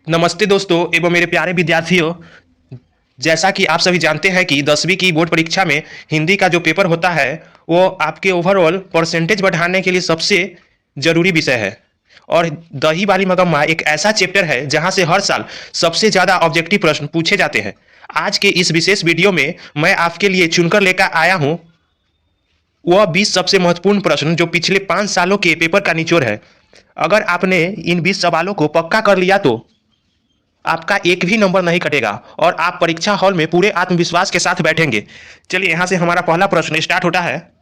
नमस्ते दोस्तों एवं मेरे प्यारे विद्यार्थियों। जैसा कि आप सभी जानते हैं कि 10वीं की बोर्ड परीक्षा में हिंदी का जो पेपर होता है वो आपके ओवरऑल परसेंटेज बढ़ाने के लिए सबसे जरूरी विषय है। और दही वाली मगम्मा एक ऐसा चैप्टर है जहां से हर साल सबसे ज्यादा ऑब्जेक्टिव प्रश्न पूछे जाते हैं। आज के इस विशेष वीडियो में मैं आपके लिए चुनकर लेकर आया हूं वह 20 सबसे महत्वपूर्ण प्रश्न जो पिछले 5 सालों के पेपर का निचोड़ है। अगर आपने इन 20 सवालों को पक्का कर लिया तो आपका एक भी नंबर नहीं कटेगा और आप परीक्षा हॉल में पूरे आत्मविश्वास के साथ बैठेंगे। चलिए यहां से हमारा पहला प्रश्न स्टार्ट होता है।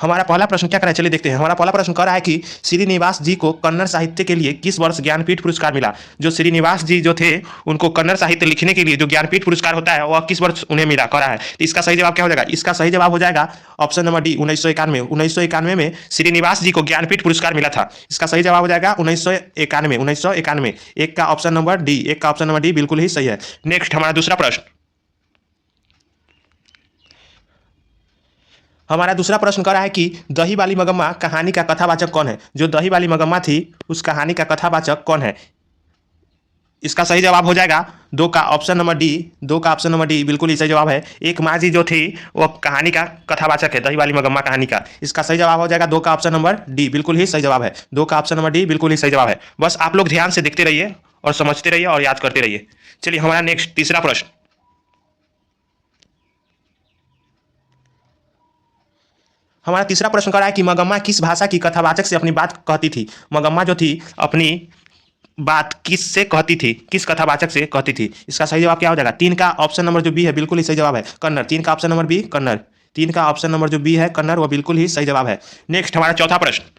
हमारा पहला प्रश्न क्या कह रहा है, चलिए देखते हैं। हमारा पहला प्रश्न कह रहा है कि श्रीनिवास जी को कन्नड़ साहित्य के लिए किस वर्ष ज्ञानपीठ पुरस्कार मिला। जो श्रीनिवास जी जो थे उनको कन्नड़ साहित्य लिखने के लिए जो ज्ञानपीठ पुरस्कार होता है वह किस वर्ष उन्हें मिला कह रहा है। तो इसका सही जवाब क्या हो जाएगा? इसका सही जवाब हो जाएगा ऑप्शन नंबर डी 1991। 1991 में श्रीनिवास जी को ज्ञानपीठ पुरस्कार मिला था। इसका सही जवाब हो जाएगा 1991। 1991 एक का ऑप्शन नंबर डी, एक का ऑप्शन नंबर डी बिल्कुल ही सही है। नेक्स्ट हमारा दूसरा प्रश्न। हमारा दूसरा प्रश्न कह रहा है कि दही वाली मगम्मा कहानी का कथावाचक कौन है। जो दही वाली मगम्मा थी उस कहानी का कथावाचक कौन है। इसका सही जवाब हो जाएगा दो का ऑप्शन नंबर डी। दो का ऑप्शन नंबर डी बिल्कुल ही सही जवाब है। एक माँ जी जो थी वो कहानी का कथावाचक है, दही वाली मगम्मा कहानी का। इसका सही जवाब हो जाएगा दो का ऑप्शन नंबर डी बिल्कुल ही सही जवाब है। दो का ऑप्शन नंबर डी बिल्कुल ही सही जवाब है। बस आप लोग ध्यान से देखते रहिए और समझते रहिए और याद करते रहिए। चलिए हमारा नेक्स्ट तीसरा प्रश्न। हमारा तीसरा प्रश्न कर रहा है कि मगम्मा किस भाषा की कथावाचक से अपनी बात कहती थी। मगम्मा जो थी अपनी बात किस से कहती थी, किस कथावाचक से कहती थी। इसका सही जवाब क्या हो जाएगा? तीन का ऑप्शन नंबर जो बी है बिल्कुल ही सही जवाब है, कन्नड़। तीन का ऑप्शन नंबर बी कन्नड़। तीन का ऑप्शन नंबर जो बी है कन्नड़ वो बिल्कुल ही सही जवाब है। नेक्स्ट हमारा चौथा प्रश्न।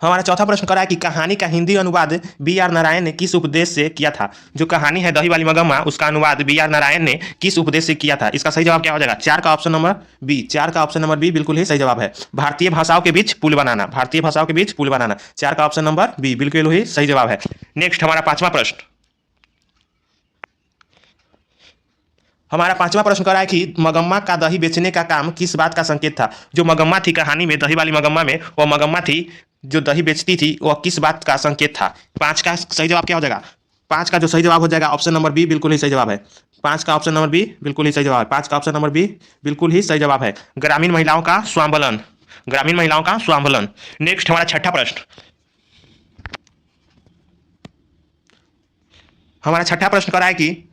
हमारा चौथा प्रश्न कर रहा है कि कहानी का हिंदी अनुवाद बी आर नारायण ने किस उपदेश से किया था। जो कहानी है दही वाली मगम्मा उसका अनुवाद बी आर नारायण ने किस उपदेश से किया था। इसका सही जवाब क्या हो जाएगा? चार का ऑप्शन नंबर बी। चार का ऑप्शन नंबर बी बिल्कुल ही सही जवाब है। भारतीय भाषाओं के बीच पुल बनाना। भारतीय भाषाओं के बीच पुल बनाना। चार का ऑप्शन नंबर बी बिल्कुल ही सही जवाब है। नेक्स्ट हमारा पांचवा प्रश्न। हमारा पांचवा प्रश्न कर रहा है कि मगम्मा का दही बेचने का काम किस बात का संकेत था। जो मगम्मा थी कहानी में, दही वाली मगम्मा में, वह मगम्मा थी जो दही बेचती थी, वह किस बात का संकेत था। पांच का सही जवाब क्या हो जाएगा? पांच का जो सही जवाब हो जाएगा ऑप्शन नंबर बी बिल्कुल ही सही जवाब है। पांच का ऑप्शन नंबर बी बिल्कुल ही सही जवाब है। पांच का ऑप्शन नंबर बी बिल्कुल ही सही जवाब है। ग्रामीण महिलाओं का स्वावलंबन। ग्रामीण महिलाओं का स्वावलंबन। नेक्स्ट हमारा छठा प्रश्न। हमारा छठा प्रश्न कर रहा है कि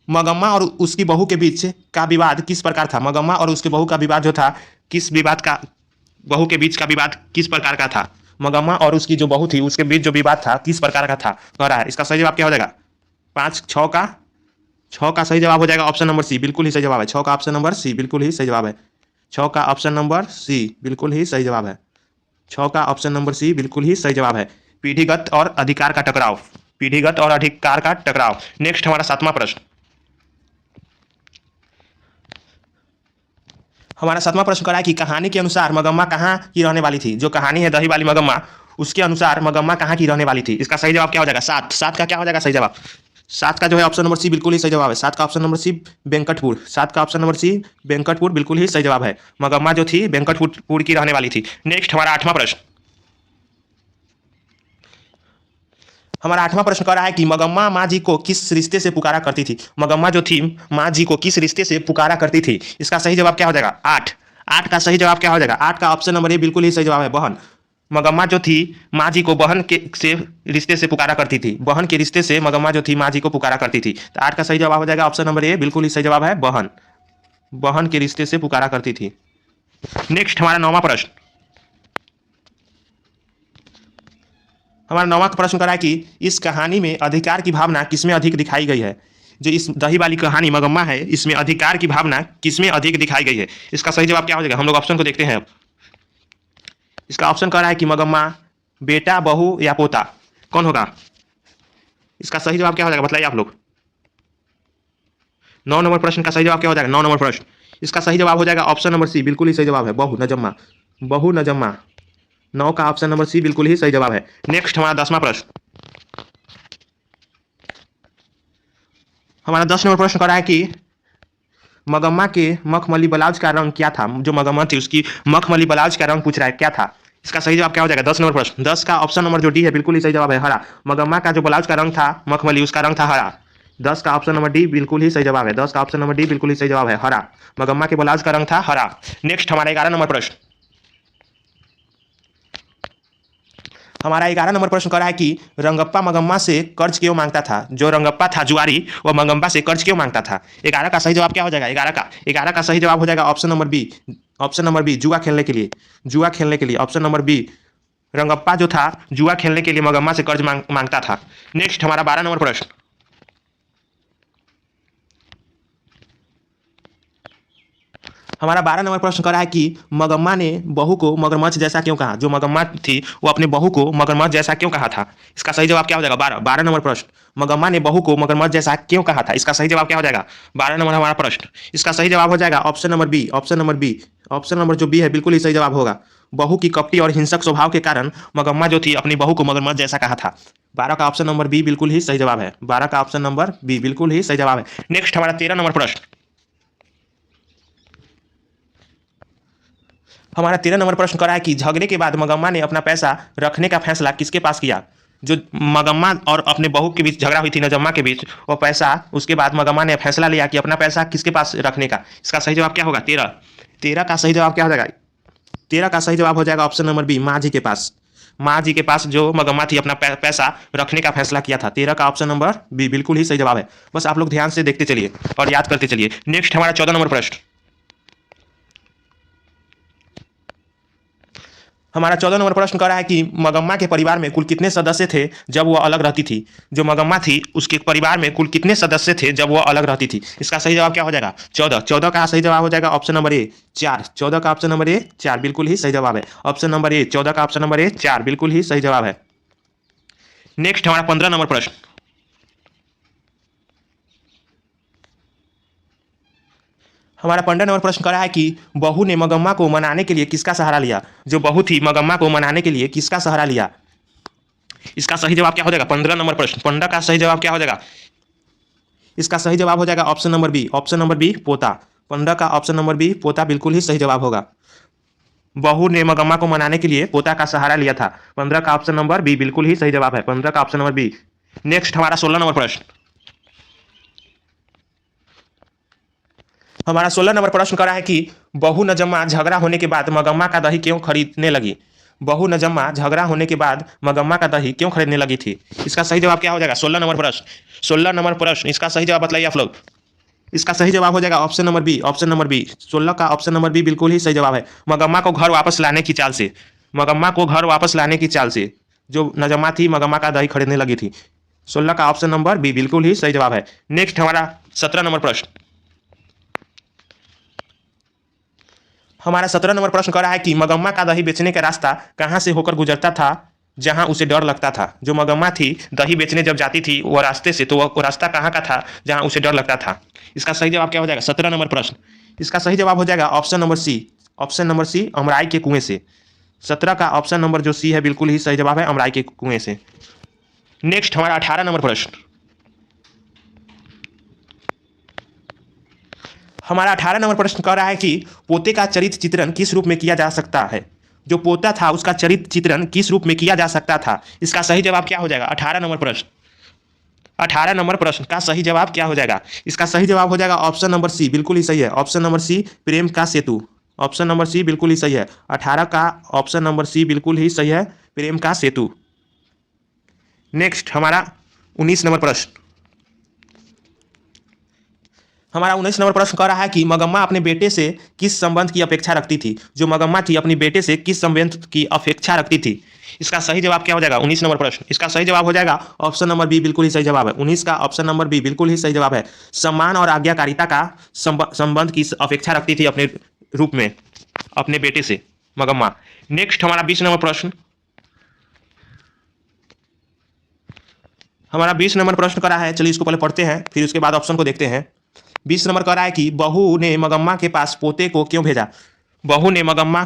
मगम्मा और उसकी बहू के बीच का विवाद किस प्रकार था। मगम्मा और उसकी बहू का विवाद जो था, किस विवाद का, बहू के बीच का विवाद किस प्रकार का था। मगम्मा और उसकी जो बहू थी उसके बीच जो विवाद था किस प्रकार का था कह रहा है। इसका सही जवाब क्या हो जाएगा? पाँच छः का सही जवाब हो जाएगा ऑप्शन नंबर सी बिल्कुल ही सही जवाब है। छः का ऑप्शन नंबर सी बिल्कुल ही सही जवाब है। छः का ऑप्शन नंबर सी बिल्कुल ही सही जवाब है। छः का ऑप्शन नंबर सी बिल्कुल ही सही जवाब है। पीढ़ीगत और अधिकार का टकराव। पीढ़ीगत और अधिकार का टकराव। नेक्स्ट हमारा सातवां प्रश्न। हमारा सातवां प्रश्न करा है कि कहानी के अनुसार मगम्मा कहाँ की रहने वाली थी। जो कहानी है दही वाली मगम्मा उसके अनुसार मगम्मा कहाँ की रहने वाली थी। इसका सही जवाब क्या हो जाएगा? सात। सात का क्या हो जाएगा सही जवाब? सात का जो है ऑप्शन नंबर सी बिल्कुल ही सही जवाब है। सात का ऑप्शन नंबर सी वेंकटपुर। सात का ऑप्शन नंबर सी वेंकटपुर बिल्कुल ही सही जवाब है। मगम्मा जो थी वेंकटपुर की रहने वाली थी। नेक्स्ट हमारा आठवां प्रश्न। हमारा आठवां प्रश्न कह रहा है कि मगम्मा माँ जी को किस रिश्ते से पुकारा करती थी। मगम्मा जो थी माँ जी को किस रिश्ते से पुकारा करती थी। इसका सही जवाब क्या हो जाएगा? आठ। आठ का सही जवाब क्या हो जाएगा? आठ का ऑप्शन नंबर ए बिल्कुल ही सही जवाब है, बहन। मगम्मा जो थी माँ जी को बहन के से रिश्ते से पुकारा करती थी। बहन के रिश्ते से मगम्मा जो थी माँ जी को पुकारा करती थी। तो आठ का सही जवाब हो जाएगा ऑप्शन नंबर ए बिल्कुल ही सही जवाब है, बहन। बहन के रिश्ते से पुकारा करती थी। नेक्स्ट हमारा नौवां प्रश्न। हमारा नौवां प्रश्न करा है कि इस कहानी में अधिकार की भावना किसमें अधिक दिखाई गई है। जो इस दही वाली कहानी मगम्मा है इसमें अधिकार की भावना किसमें अधिक दिखाई गई है। इसका सही जवाब क्या हो जाएगा? हम लोग ऑप्शन को देखते हैं अब। इसका ऑप्शन कह रहा है कि मगम्मा, बेटा, बहू या पोता, कौन होगा? इसका सही जवाब क्या हो जाएगा बताइए आप लोग। 9 नंबर प्रश्न का सही जवाब क्या हो जाएगा? 9 नंबर प्रश्न इसका सही जवाब हो जाएगा ऑप्शन नंबर सी बिल्कुल ही सही जवाब है, बहू नजम्मा। बहू नजम्मा। 9 का ऑप्शन नंबर सी बिल्कुल ही सही जवाब है। नेक्स्ट हमारा 10वां प्रश्न। हमारा 10 नंबर प्रश्न कर रहा है कि मगम्मा के मखमली ब्लाउज का रंग क्या था? जो मगम्मा थी उसकी मखमली ब्लाउज का रंग पूछ रहा है, क्या था? इसका सही जवाब क्या हो जाएगा? 10 नंबर प्रश्न। 10 का ऑप्शन नंबर जो डी है बिल्कुल ही सही जवाब है, हरा। मगम्मा का जो ब्लाउज का रंग था मखमली, उसका रंग था हरा। 10 का ऑप्शन नंबर डी बिल्कुल ही सही जवाब है। 10 का ऑप्शन नंबर डी बिल्कुल ही सही जवाब है, हरा। मगम्मा के ब्लाउज का रंग था हरा। नेक्स्ट हमारा 11 नंबर प्रश्न। हमारा 11 नंबर प्रश्न कर रहा है कि रंगप्पा मगम्मा से कर्ज क्यों मांगता था? जो रंगप्पा था जुआरी, वह मगम्मा से कर्ज क्यों मांगता था? 11 का सही जवाब क्या हो जाएगा? 11 का सही जवाब हो जाएगा option number B. Option number B, जुआ खेलने के लिए। जुआ खेलने के लिए, ऑप्शन नंबर बी। रंगप्पा जो था जुआ खेलने के लिए मगम्मा से कर्ज मांगता था। नेक्स्ट हमारा 12 नंबर प्रश्न। हमारा 12 नंबर प्रश्न कर रहा है कि मगम्मा ने बहू को मगरमच्छ जैसा क्यों कहा? जो मगम्मा थी वो अपने बहू को मगरमच्छ जैसा क्यों कहा था? इसका सही जवाब क्या हो जाएगा? 12 नंबर प्रश्न। मगम्मा ने बहू को मगरमच्छ जैसा क्यों कहा था? इसका सही जवाब क्या हो जाएगा? 12 नंबर हमारा प्रश्न। इसका सही जवाब हो जाएगा option number B. Option number B, option number जो बी है बिल्कुल ही सही जवाब होगा। बहू की कपटी और हिंसक स्वभाव के कारण मगम्मा जो थी अपनी बहू को मगरमच्छ जैसा कहा था। 12 का ऑप्शन नंबर बी बिल्कुल ही सही जवाब है। 12 का ऑप्शन नंबर बी बिल्कुल ही सही जवाब है। नेक्स्ट हमारा 13 नंबर प्रश्न। हमारा 13 नंबर प्रश्न करा है कि झगड़े के बाद मगम्मा ने अपना पैसा रखने का फैसला किसके पास किया? जो मगम्मा और अपने बहू के बीच झगड़ा हुई थी, नजम्मा के बीच, वो पैसा उसके बाद मगम्मा ने फैसला लिया कि अपना पैसा किसके पास रखने का। इसका सही जवाब क्या होगा? 13। 13 का सही जवाब क्या हो जाएगा? 13 का सही जवाब हो जाएगा ऑप्शन नंबर बी, माँ जी के पास। माँ जी के पास जो मगम्मा थी अपना पैसा रखने का फैसला किया था। 13 का ऑप्शन नंबर बी बिल्कुल ही सही जवाब है। बस आप लोग ध्यान से देखते चलिए और याद करते चलिए। नेक्स्ट हमारा 14 नंबर प्रश्न। हमारा 14 नंबर प्रश्न कर रहा है कि मगम्मा के परिवार में कुल कितने सदस्य थे जब वह अलग रहती थी? जो मगम्मा थी उसके परिवार में कुल कितने सदस्य थे जब वह अलग रहती थी? इसका सही जवाब क्या हो जाएगा? 14। 14 का सही जवाब हो जाएगा ऑप्शन नंबर ए, 4। 14 का ऑप्शन नंबर ए 4 बिल्कुल ही सही जवाब है। ऑप्शन नंबर ए, 14 का ऑप्शन नंबर ए 4 बिल्कुल ही सही जवाब है। नेक्स्ट हमारा 15 नंबर प्रश्न। हमारा 15 नंबर प्रश्न कर रहा है कि बहू ने मगम्मा को मनाने के लिए किसका सहारा लिया? जो बहू थी मगम्मा को मनाने के लिए किसका सहारा लिया? इसका सही जवाब क्या हो जाएगा? 15 नंबर प्रश्न। 15 का सही जवाब क्या हो जाएगा? इसका सही जवाब हो जाएगा option number B. Option number B, पोता। 15 का ऑप्शन नंबर बी, पोता बिल्कुल ही सही जवाब होगा। बहू ने मगम्मा को मनाने के लिए पोता का सहारा लिया था। 15 का ऑप्शन नंबर बी बिल्कुल ही सही जवाब है। 15 का ऑप्शन नंबर बी। नेक्स्ट हमारा 16 नंबर प्रश्न। हमारा 16 नंबर प्रश्न करा है कि बहू नजम्मा झगड़ा होने के बाद मगम्मा का दही क्यों खरीदने लगी? बहू नजम्मा झगड़ा होने के बाद मगम्मा का दही क्यों खरीदने लगी थी? इसका सही जवाब क्या हो जाएगा? 16 नंबर प्रश्न। 16 नंबर प्रश्न, इसका सही जवाब बताइए आप लोग। इसका सही जवाब हो जाएगा option number B. Option number B, 16 का ऑप्शन नंबर बी बिल्कुल ही सही जवाब है। मगम्मा को घर वापस लाने की चाल से। मगम्मा को घर वापस लाने की चाल से जो नजम्मा थी मगम्मा का दही खरीदने लगी थी। 16 का ऑप्शन नंबर बी बिल्कुल ही सही जवाब है। नेक्स्ट हमारा 17 नंबर प्रश्न। हमारा 17 नंबर प्रश्न कर रहा है कि मगम्मा का दही बेचने का रास्ता कहाँ से होकर गुजरता था जहां उसे डर लगता था? जो मगम्मा थी दही बेचने जब जाती थी वो रास्ते से, तो वो रास्ता कहाँ का था जहां उसे डर लगता था? इसका सही जवाब क्या हो जाएगा? 17 नंबर प्रश्न। इसका सही जवाब हो जाएगा option number C. Option number C, अमराई के कुएं से। 17 का ऑप्शन नंबर जो सी है बिल्कुल ही सही जवाब है, अमराई के कुएं से। नेक्स्ट हमारा 18 नंबर प्रश्न। हमारा 18 नंबर प्रश्न कह रहा है कि पोते का चरित्र चित्रण किस रूप में किया जा सकता है? जो पोता था उसका चरित्र चित्रण किस रूप में किया जा सकता था? इसका सही जवाब क्या हो जाएगा? 18 नंबर प्रश्न। 18 नंबर प्रश्न का सही जवाब क्या हो जाएगा? इसका सही जवाब हो जाएगा ऑप्शन नंबर सी बिल्कुल ही सही है। ऑप्शन नंबर सी, प्रेम का सेतु। ऑप्शन नंबर सी बिल्कुल ही सही है। 18 का ऑप्शन नंबर सी बिल्कुल ही सही है, प्रेम का सेतु। नेक्स्ट हमारा 19 नंबर प्रश्न। हमारा 19 नंबर प्रश्न कह रहा है कि मगम्मा अपने बेटे से किस संबंध की अपेक्षा रखती थी? जो मगम्मा थी अपनी बेटे से किस संबंध की अपेक्षा रखती थी? इसका सही जवाब क्या हो जाएगा? 19 नंबर प्रश्न। इसका सही जवाब हो जाएगा ऑप्शन नंबर बी बिल्कुल ही सही जवाब है। 19 का ऑप्शन नंबर बी बिल्कुल ही सही जवाब है। सम्मान और आज्ञाकारिता का संबंध की अपेक्षा रखती थी अपने रूप में अपने बेटे से मगम्मा। नेक्स्ट हमारा 20 नंबर प्रश्न। हमारा 20 नंबर प्रश्न करा है, चलिए इसको पहले पढ़ते हैं फिर उसके बाद ऑप्शन को देखते हैं। 20 नंबर कह रहा है कि बहू ने मगम्मा के पास पोते को क्यों भेजा? बहू ने मगम्मा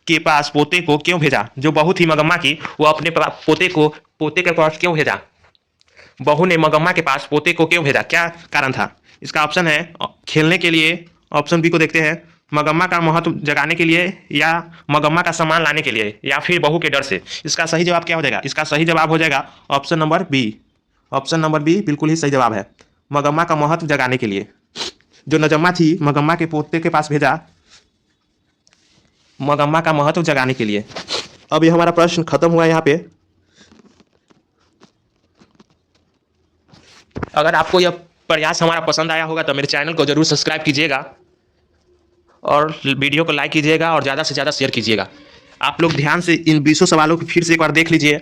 के पास पोते को क्यों भेजा? जो बहू थी मगम्मा की वो अपने पोते के पास क्यों भेजा? बहू ने मगम्मा के पास पोते को क्यों भेजा, क्या कारण था? इसका ऑप्शन है खेलने के लिए, ऑप्शन बी को देखते हैं, मगम्मा का महत्व जगाने के लिए या मगम्मा का सम्मान लाने के लिए या फिर बहू के डर से। इसका सही जवाब क्या हो जाएगा? इसका सही जवाब हो जाएगा option number B. Option number B बिल्कुल ही सही जवाब है, मगम्मा का महत्व जगाने के लिए। जो नजम्मा थी मगम्मा के पोते के पास भेजा मगम्मा का महत्व जगाने के लिए। अब ये हमारा प्रश्न खत्म हुआ यहाँ पे। अगर आपको यह प्रयास हमारा पसंद आया होगा तो मेरे चैनल को जरूर सब्सक्राइब कीजिएगा और वीडियो को लाइक कीजिएगा और ज़्यादा से ज़्यादा शेयर कीजिएगा। आप लोग ध्यान से इन 20 सवालों को फिर से एक बार देख लीजिए।